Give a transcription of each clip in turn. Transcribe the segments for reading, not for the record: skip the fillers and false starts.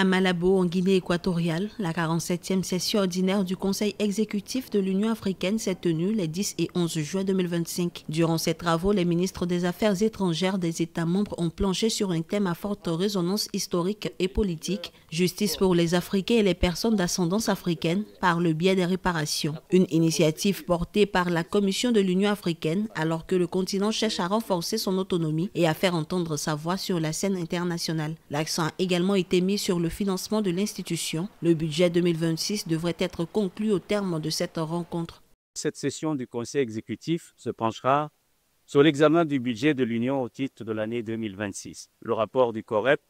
À Malabo, en Guinée équatoriale, la 47e session ordinaire du Conseil exécutif de l'Union africaine s'est tenue les 10 et 11 juin 2025. Durant ces travaux, les ministres des Affaires étrangères des États membres ont planché sur un thème à forte résonance historique et politique, justice pour les Africains et les personnes d'ascendance africaine par le biais des réparations. Une initiative portée par la Commission de l'Union africaine alors que le continent cherche à renforcer son autonomie et à faire entendre sa voix sur la scène internationale. L'accent a également été mis sur le financement de l'institution. Le budget 2026 devrait être conclu au terme de cette rencontre. Cette session du Conseil exécutif se penchera sur l'examen du budget de l'Union au titre de l'année 2026. Le rapport du COREP,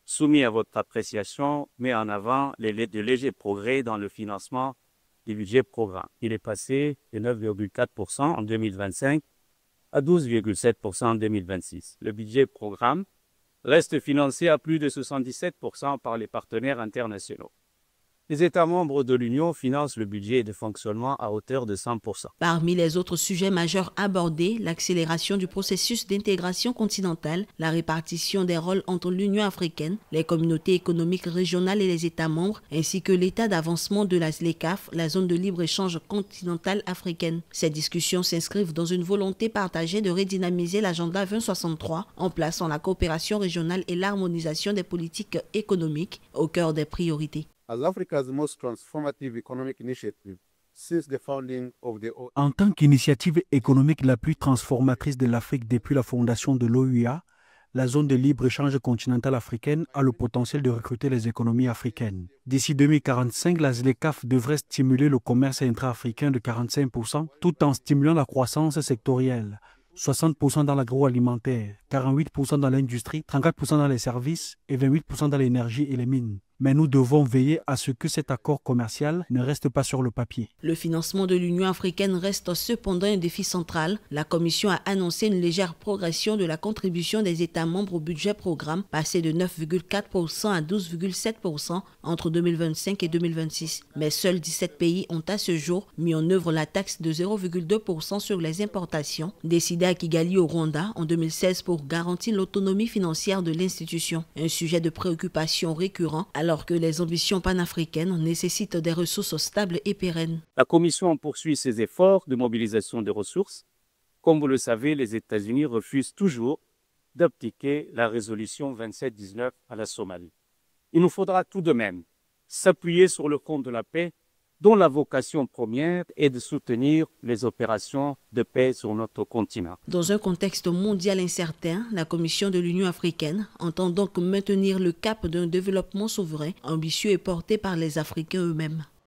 soumis à votre appréciation, met en avant de légers progrès dans le financement du budget programme. Il est passé de 9,4% en 2025 à 12,7% en 2026. Le budget programme reste financé à plus de 77% par les partenaires internationaux. Les États membres de l'Union financent le budget de fonctionnement à hauteur de 100%. Parmi les autres sujets majeurs abordés, l'accélération du processus d'intégration continentale, la répartition des rôles entre l'Union africaine, les communautés économiques régionales et les États membres, ainsi que l'état d'avancement de la ZLECAf, la zone de libre-échange continentale africaine. Ces discussions s'inscrivent dans une volonté partagée de redynamiser l'agenda 2063 en plaçant la coopération régionale et l'harmonisation des politiques économiques au cœur des priorités. En tant qu'initiative économique la plus transformatrice de l'Afrique depuis la fondation de l'OUA, la zone de libre-échange continentale africaine a le potentiel de recruter les économies africaines. D'ici 2045, la ZLECAf devrait stimuler le commerce intra-africain de 45% tout en stimulant la croissance sectorielle. 60% dans l'agroalimentaire, 48% dans l'industrie, 34% dans les services et 28% dans l'énergie et les mines. Mais nous devons veiller à ce que cet accord commercial ne reste pas sur le papier. Le financement de l'Union africaine reste cependant un défi central. La Commission a annoncé une légère progression de la contribution des États membres au budget programme, passée de 9,4% à 12,7% entre 2025 et 2026. Mais seuls 17 pays ont à ce jour mis en œuvre la taxe de 0,2% sur les importations, décidée à Kigali au Rwanda en 2016 pour garantir l'autonomie financière de l'institution. Un sujet de préoccupation récurrent alors que les ambitions panafricaines nécessitent des ressources stables et pérennes. La Commission poursuit ses efforts de mobilisation des ressources. Comme vous le savez, les États-Unis refusent toujours d'appliquer la résolution 2719 à la Somalie. Il nous faudra tout de même s'appuyer sur le compte de la paix, dont la vocation première est de soutenir les opérations de paix sur notre continent. Dans un contexte mondial incertain, la Commission de l'Union africaine entend donc maintenir le cap d'un développement souverain, ambitieux et porté par les Africains eux-mêmes.